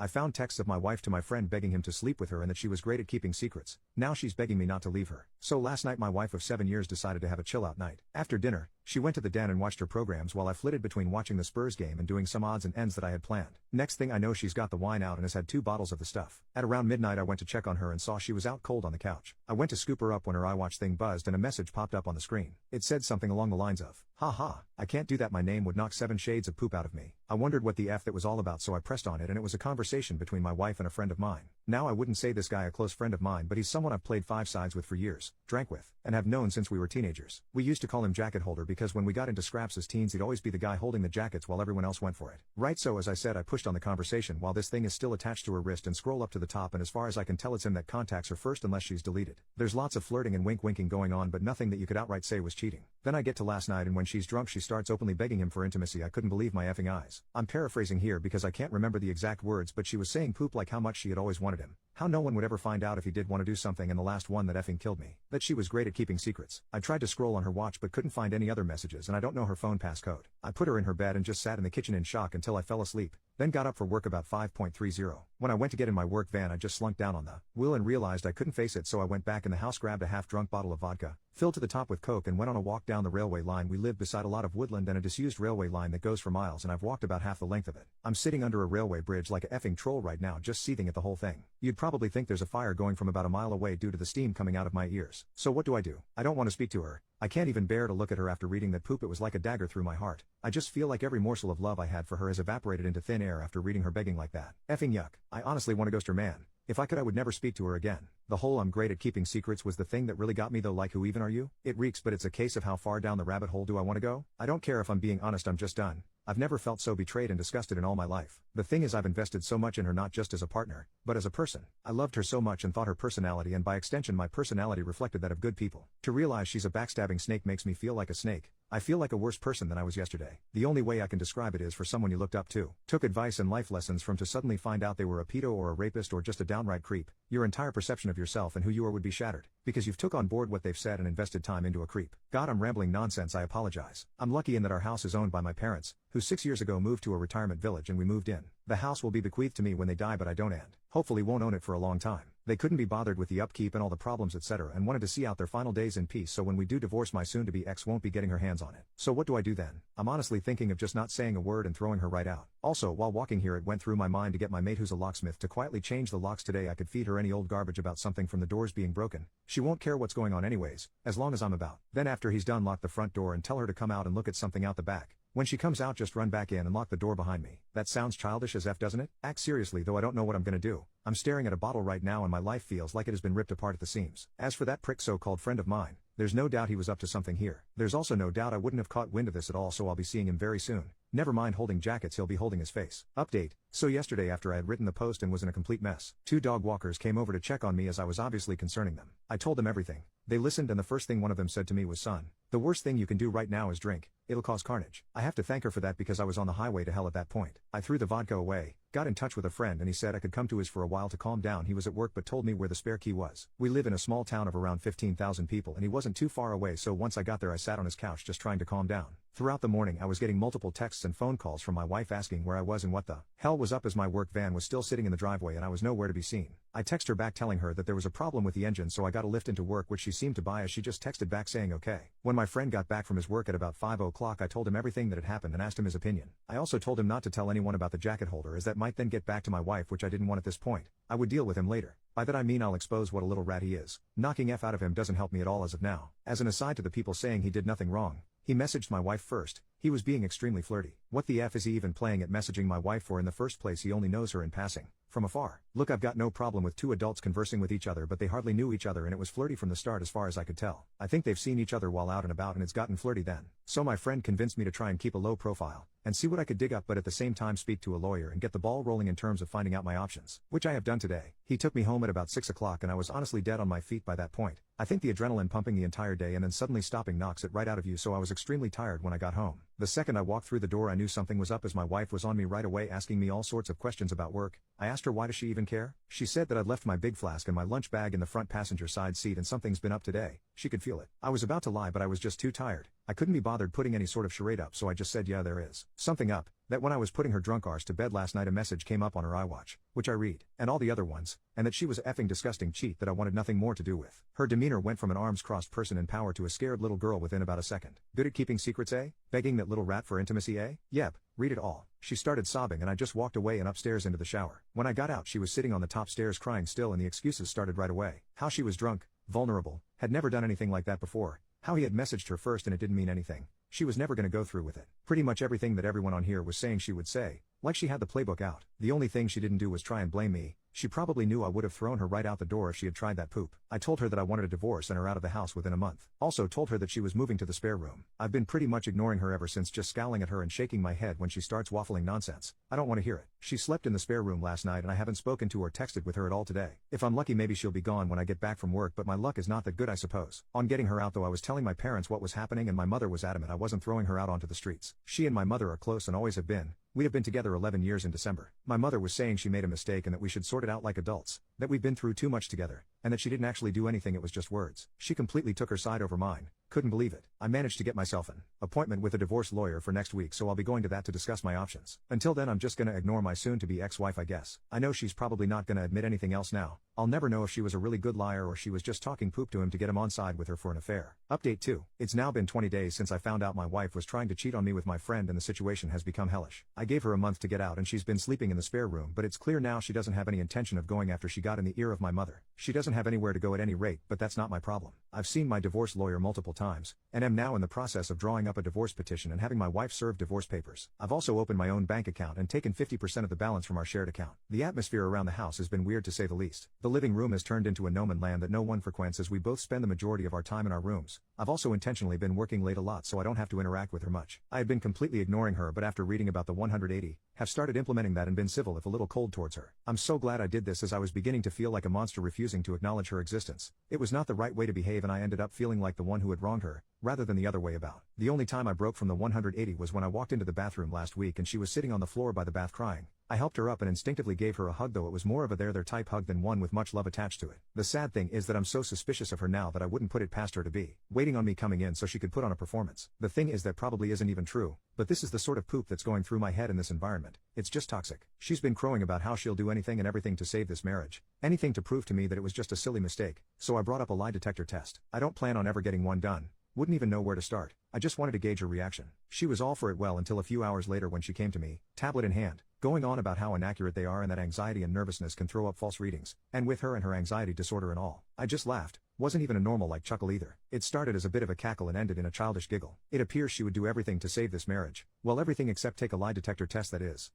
I found texts of my wife to my friend begging him to sleep with her and that she was great at keeping secrets. Now she's begging me not to leave her. So last night my wife of 7 years decided to have a chill out night. After dinner, she went to the den and watched her programs while I flitted between watching the Spurs game and doing some odds and ends that I had planned. Next thing I know she's got the wine out and has had 2 bottles of the stuff. At around midnight I went to check on her and saw she was out cold on the couch. I went to scoop her up when her iWatch thing buzzed and a message popped up on the screen. It said something along the lines of, "Haha, I can't do that, my name would knock 7 shades of poop out of me." I wondered what the F that was all about, so I pressed on it and it was a conversation between my wife and a friend of mine. Now I wouldn't say this guy a close friend of mine, but he's someone I've played 5 sides with for years, drank with, and have known since we were teenagers. We used to call him Jacket Holder because when we got into scraps as teens he'd always be the guy holding the jackets while everyone else went for it. Right, so as I said, I pushed on the conversation while this thing is still attached to her wrist and scroll up to the top, and as far as I can tell it's him that contacts her first unless she's deleted. There's lots of flirting and winking going on, but nothing that you could outright say was cheating. Then I get to last night and when she's drunk she starts openly begging him for intimacy. I couldn't believe my effing eyes. I'm paraphrasing here because I can't remember the exact words, but she was saying poop like how much she had always wanted him. How no one would ever find out if he did want to do something, and the last one that effing killed me. That she was great at keeping secrets. I tried to scroll on her watch but couldn't find any other messages, and I don't know her phone passcode. I put her in her bed and just sat in the kitchen in shock until I fell asleep, then got up for work about 5:30. When I went to get in my work van I just slunk down on the wheel and realized I couldn't face it, so I went back in the house, grabbed a half-drunk bottle of vodka, filled to the top with Coke, and went on a walk down the railway line. We live beside a lot of woodland and a disused railway line that goes for miles, and I've walked about half the length of it. I'm sitting under a railway bridge like a effing troll right now, just seething at the whole thing. You'd probably think there's a fire going from about a mile away due to the steam coming out of my ears. So what do? I don't want to speak to her. I can't even bear to look at her after reading that poop. It was like a dagger through my heart. I just feel like every morsel of love I had for her has evaporated into thin air after reading her begging like that. Effing yuck. I honestly want to ghost her, man. If I could I would never speak to her again. The whole "I'm great at keeping secrets" was the thing that really got me though. Like, who even are you? It reeks, but it's a case of how far down the rabbit hole do I want to go? I don't care if I'm being honest, I'm just done. I've never felt so betrayed and disgusted in all my life. The thing is, I've invested so much in her, not just as a partner, but as a person. I loved her so much and thought her personality, and by extension my personality, reflected that of good people. To realize she's a backstabbing snake makes me feel like a snake. I feel like a worse person than I was yesterday. The only way I can describe it is for someone you looked up to, took advice and life lessons from, to suddenly find out they were a pedo or a rapist or just a downright creep. Your entire perception of yourself and who you are would be shattered, because you've took on board what they've said and invested time into a creep. God, I'm rambling nonsense, I apologize. I'm lucky in that our house is owned by my parents, who 6 years ago moved to a retirement village, and we moved in. The house will be bequeathed to me when they die, but I don't, and hopefully won't own it for a long time. They couldn't be bothered with the upkeep and all the problems etc., and wanted to see out their final days in peace, so when we do divorce my soon-to-be ex won't be getting her hands on it. So what do I do then? I'm honestly thinking of just not saying a word and throwing her right out. Also, while walking here it went through my mind to get my mate, who's a locksmith, to quietly change the locks today. I could feed her any old garbage about something from the doors being broken. She won't care what's going on anyways, as long as I'm about. Then after he's done, lock the front door and tell her to come out and look at something out the back. When she comes out, just run back in and lock the door behind me. That sounds childish as F, doesn't it? Act seriously though, I don't know what I'm gonna do. I'm staring at a bottle right now and my life feels like it has been ripped apart at the seams. As for that prick so-called friend of mine, there's no doubt he was up to something here. There's also no doubt I wouldn't have caught wind of this at all, so I'll be seeing him very soon. Never mind holding jackets, he'll be holding his face. Update. So yesterday after I had written the post and was in a complete mess, 2 dog walkers came over to check on me as I was obviously concerning them. I told them everything. They listened, and the first thing one of them said to me was, "Son, the worst thing you can do right now is drink. It'll cause carnage." I have to thank her for that because I was on the highway to hell at that point. I threw the vodka away, got in touch with a friend, and he said I could come to his for a while to calm down. He was at work but told me where the spare key was. We live in a small town of around 15,000 people and he wasn't too far away, so once I got there I sat on his couch just trying to calm down. Throughout the morning I was getting multiple texts and phone calls from my wife asking where I was and what the hell was up, as my work van was still sitting in the driveway and I was nowhere to be seen. I texted her back telling her that there was a problem with the engine, so I got a lift into work, which she seemed to buy as she just texted back saying okay. When my friend got back from his work at about 5 o'clock I told him everything that had happened and asked him his opinion. I also told him not to tell anyone about the jacket holder, as that might then get back to my wife, which I didn't want at this point. I would deal with him later. By that I mean I'll expose what a little rat he is. Knocking F out of him doesn't help me at all as of now. As an aside to the people saying he did nothing wrong, he messaged my wife first. He was being extremely flirty. What the F is he even playing at messaging my wife for in the first place? He only knows her in passing, from afar. Look, I've got no problem with 2 adults conversing with each other, but they hardly knew each other and it was flirty from the start as far as I could tell. I think they've seen each other while out and about and it's gotten flirty then. So my friend convinced me to try and keep a low profile and see what I could dig up, but at the same time speak to a lawyer and get the ball rolling in terms of finding out my options, which I have done today. He took me home at about 6 o'clock and I was honestly dead on my feet by that point. I think the adrenaline pumping the entire day and then suddenly stopping knocks it right out of you, so I was extremely tired when I got home. The second I walked through the door I knew something was up, as my wife was on me right away asking me all sorts of questions about work. I asked her why does she even care? She said that I'd left my big flask and my lunch bag in the front passenger side seat and something's been up today. She could feel it. I was about to lie, but I was just too tired. I couldn't be bothered putting any sort of charade up, so I just said, yeah, there is something up. That when I was putting her drunk arse to bed last night, a message came up on her iWatch, which I read, and all the other ones, and that she was a effing disgusting cheat that I wanted nothing more to do with. Her demeanor went from an arms-crossed person in power to a scared little girl within about a second. Good at keeping secrets, eh? Begging that little rat for intimacy, eh? Yep, read it all. She started sobbing and I just walked away and upstairs into the shower. When I got out, she was sitting on the top stairs crying still, and the excuses started right away. How she was drunk, vulnerable, had never done anything like that before. How he had messaged her first and it didn't mean anything. She was never going to go through with it. Pretty much everything that everyone on here was saying she would say. Like she had the playbook out. The only thing she didn't do was try and blame me. She probably knew I would have thrown her right out the door if she had tried that poop. I told her that I wanted a divorce and her out of the house within a month. Also told her that she was moving to the spare room. I've been pretty much ignoring her ever since, just scowling at her and shaking my head when she starts waffling nonsense. I don't want to hear it. She slept in the spare room last night and I haven't spoken to or texted with her at all today. If I'm lucky, maybe she'll be gone when I get back from work, but my luck is not that good, I suppose. On getting her out though, I was telling my parents what was happening and my mother was adamant I wasn't throwing her out onto the streets. She and my mother are close and always have been. We have been together 11 years in December. My mother was saying she made a mistake and that we should sort it out like adults, that we've been through too much together, and that she didn't actually do anything, it was just words. She completely took her side over mine. Couldn't believe it. I managed to get myself an appointment with a divorce lawyer for next week, so I'll be going to that to discuss my options. Until then, I'm just gonna ignore my soon-to-be ex-wife, I guess. I know she's probably not gonna admit anything else now. I'll never know if she was a really good liar or she was just talking poop to him to get him on side with her for an affair. Update 2. It's now been 20 days since I found out my wife was trying to cheat on me with my friend and the situation has become hellish. I gave her a month to get out and she's been sleeping in the spare room, but it's clear now she doesn't have any intention of going after she got in the ear of my mother. She doesn't have anywhere to go at any rate, but that's not my problem. I've seen my divorce lawyer multiple times, and am now in the process of drawing up a divorce petition and having my wife serve divorce papers. I've also opened my own bank account and taken 50% of the balance from our shared account. The atmosphere around the house has been weird to say the least. The living room has turned into a no man's land that no one frequents as we both spend the majority of our time in our rooms. I've also intentionally been working late a lot so I don't have to interact with her much. I had been completely ignoring her, but after reading about the 180, have started implementing that and been civil if a little cold towards her. I'm so glad I did this as I was beginning to feel like a monster refusing to acknowledge her existence. It was not the right way to behave and I ended up feeling like the one who had wronged her, rather than the other way about. The only time I broke from the 180 was when I walked into the bathroom last week and she was sitting on the floor by the bath crying. I helped her up and instinctively gave her a hug, though it was more of a there type hug than one with much love attached to it. The sad thing is that I'm so suspicious of her now that I wouldn't put it past her to be waiting on me coming in so she could put on a performance. The thing is that probably isn't even true, but this is the sort of poop that's going through my head in this environment. It's just toxic. She's been crowing about how she'll do anything and everything to save this marriage. Anything to prove to me that it was just a silly mistake, so I brought up a lie detector test. I don't plan on ever getting one done. Wouldn't even know where to start. I just wanted to gauge her reaction. She was all for it well until a few hours later when she came to me, tablet in hand, going on about how inaccurate they are and that anxiety and nervousness can throw up false readings, and with her and her anxiety disorder and all. I just laughed. Wasn't even a normal like chuckle either. It started as a bit of a cackle and ended in a childish giggle. It appears she would do everything to save this marriage. Well, everything except take a lie detector test, that is.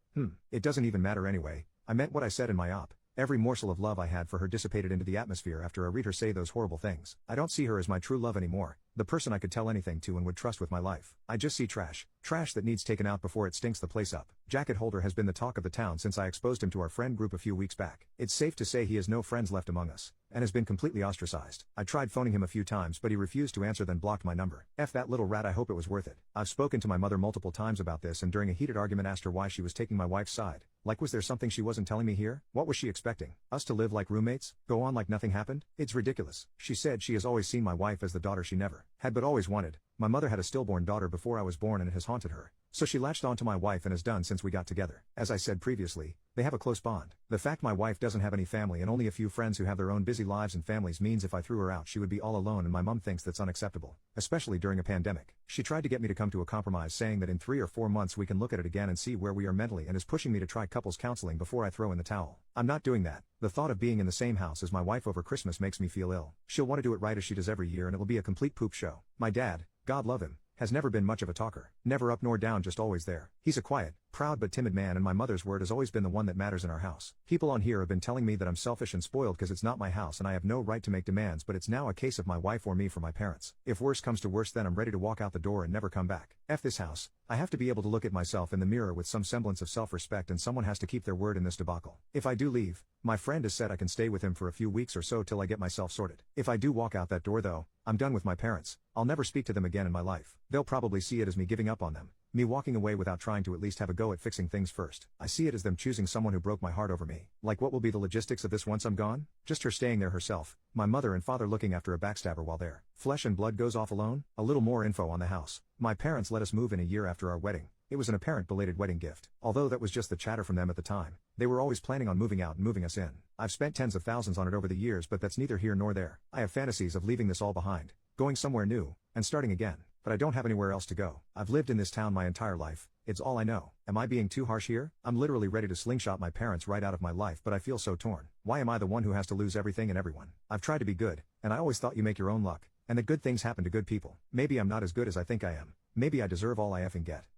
It doesn't even matter anyway. I meant what I said in my op. Every morsel of love I had for her dissipated into the atmosphere after I read her say those horrible things. I don't see her as my true love anymore, the person I could tell anything to and would trust with my life. I just see trash. Trash that needs taken out before it stinks the place up. Jacket holder has been the talk of the town since I exposed him to our friend group a few weeks back. It's safe to say he has no friends left among us, and has been completely ostracized. I tried phoning him a few times but he refused to answer, then blocked my number. F that little rat, I hope it was worth it. I've spoken to my mother multiple times about this and during a heated argument asked her why she was taking my wife's side. Like, was there something she wasn't telling me here? What was she expecting? Us to live like roommates? Go on like nothing happened? It's ridiculous. She said she has always seen my wife as the daughter she never had but always wanted. My mother had a stillborn daughter before I was born and it has haunted her. So she latched onto my wife and has done since we got together. As I said previously, they have a close bond. The fact my wife doesn't have any family and only a few friends who have their own busy lives and families means if I threw her out she would be all alone, and my mom thinks that's unacceptable, especially during a pandemic. She tried to get me to come to a compromise, saying that in 3 or 4 months we can look at it again and see where we are mentally, and is pushing me to try couples counseling before I throw in the towel. I'm not doing that. The thought of being in the same house as my wife over Christmas makes me feel ill. She'll want to do it right as she does every year and it will be a complete poop show. My dad, God love him, has never been much of a talker. Never up nor down, just always there. He's a quiet, proud but timid man, and my mother's word has always been the one that matters in our house. People on here have been telling me that I'm selfish and spoiled because it's not my house and I have no right to make demands, but it's now a case of my wife or me for my parents. If worse comes to worse, then I'm ready to walk out the door and never come back. F this house. I have to be able to look at myself in the mirror with some semblance of self-respect, and someone has to keep their word in this debacle. If I do leave, my friend has said I can stay with him for a few weeks or so till I get myself sorted. If I do walk out that door though, I'm done with my parents. I'll never speak to them again in my life. They'll probably see it as me giving up on them. Me walking away without trying to at least have a go at fixing things first. I see it as them choosing someone who broke my heart over me. Like, what will be the logistics of this once I'm gone? Just her staying there herself, my mother and father looking after a backstabber while there. Flesh and blood goes off alone? A little more info on the house. My parents let us move in a year after our wedding. It was an apparent belated wedding gift. Although that was just the chatter from them at the time. They were always planning on moving out and moving us in. I've spent tens of thousands on it over the years, but that's neither here nor there. I have fantasies of leaving this all behind, going somewhere new, and starting again. But I don't have anywhere else to go. I've lived in this town my entire life. It's all I know. Am I being too harsh here? I'm literally ready to slingshot my parents right out of my life, but I feel so torn. Why am I the one who has to lose everything and everyone? I've tried to be good, and I always thought you make your own luck, and that good things happen to good people. Maybe I'm not as good as I think I am. Maybe I deserve all I effing get.